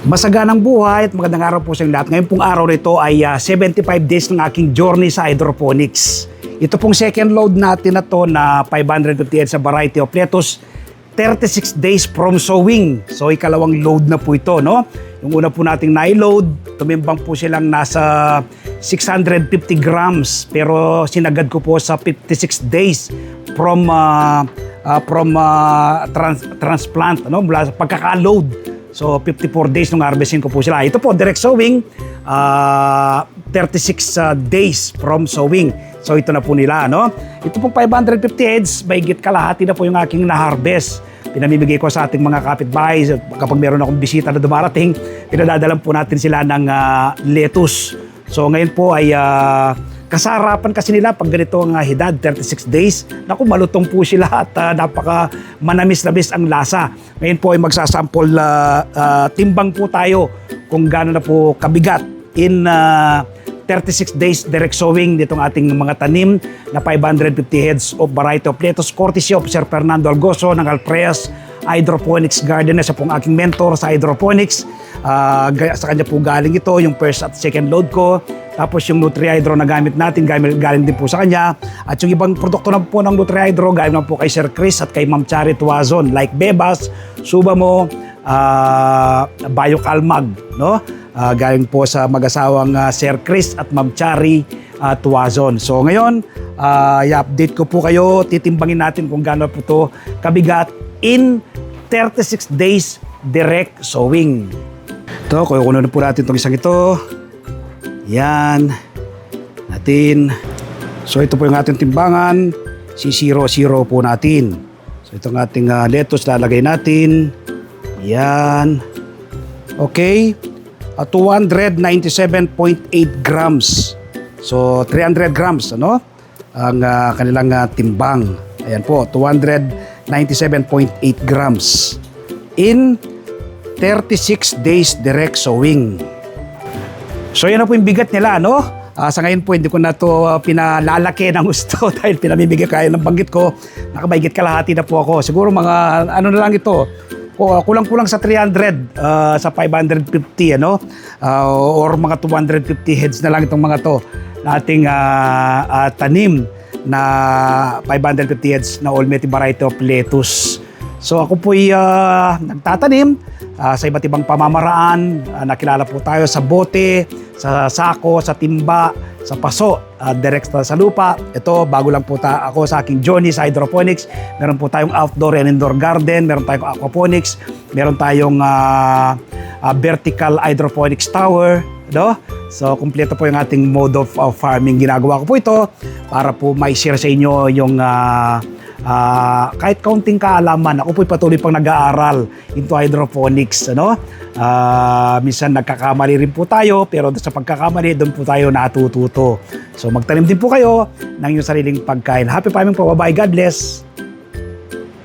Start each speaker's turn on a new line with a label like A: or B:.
A: Masaganang buhay at magandang araw po sa inyo lahat. Ngayon pong araw nito ay 75 days ng aking journey sa hydroponics. Ito pong second load natin na to na 558 sa variety of lettuce. 36 days from sowing. So ikalawang load na po ito, no? Yung una po nating na-load, tumimbang po silang nasa 650 grams. Pero sinagad ko po sa 56 days from transplant, no? Mula sa pagkaka-load. So, 54 days nung harvesting ko po sila. Ito po, direct sowing, 36 days from sowing. So, ito na po nila, no? Ito pong 550 heads, mahigit kalahati na po yung aking na-harvest. Pinamimigay ko sa ating mga kapitbahay. Kapag meron akong bisita na dumarating, pinadadalan po natin sila ng lettuce. So, ngayon po ay kasarapan kasi nila pag ganito ang edad, 36 days. Naku, malutong po sila at napaka manamis-namis ang lasa. Ngayon po ay magsasample, timbang po tayo kung gaano na po kabigat in 36 days direct sowing nitong ating mga tanim na 550 heads of variety of lettuce courtesy of Sir Fernando Algoso ng Alpreas Hydroponics Garden. Siya pong aking mentor sa hydroponics. Sa kanya po galing ito, yung first at second load ko. Tapos yung Nutri-Hydro na gamit natin, galing din po sa kanya. At yung ibang produkto na po ng Nutri-Hydro, galing na po kay Sir Chris at kay Ma'am Chari Tuazon. Like Bebas, Subamo, Biocalmag, no? Galing po sa mag-asawang Sir Chris at Ma'am Chari Tuazon. So ngayon, i-update ko po kayo. Titimbangin natin kung gaano po ito kabigat in 36 days direct sowing. Ito, kunin na po natin itong isang ito. Yan. Natin. So ito po yung ating timbangan. C00 po natin. So itong ating lettuce lalagay natin. Yan. Okay. 297.8 grams. So 300 grams, ano? Ang kanilang timbang. Ayan po, 297.8 grams. In 36 days direct sowing. So yan na po yung bigat nila, no? Sa ngayon po, hindi ko na ito pinalalaki ng gusto dahil pinamimigay kayo ng banggit ko. Nakabaigit kalahati na po ako. Siguro mga ano na lang ito, kulang-kulang sa 300, sa 550, ano? Or mga 250 heads na lang itong mga to na ating tanim na 550 heads na Olmeti variety of lettuce. So ako po'y nagtatanim sa iba't ibang pamamaraan. Nakilala po tayo sa bote, sa sako, sa timba, sa paso, direct sa lupa. Ito, bago lang po ako sa aking journey sa hydroponics. Meron po tayong outdoor and indoor garden, meron tayong aquaponics, meron tayong vertical hydroponics tower, no? So, kumpleto po yung ating mode of farming. Ginagawa ko po ito para po mai-share sa inyo yung kahit kaunting kaalaman. Ako po'y patuloy pang nag-aaral into hydroponics, ano? Minsan nagkakamali rin po tayo, pero sa pagkakamali, doon po tayo natututo. So magtanim din po kayo ng inyong sariling pagkain. Happy farming po. Bye-bye. God bless.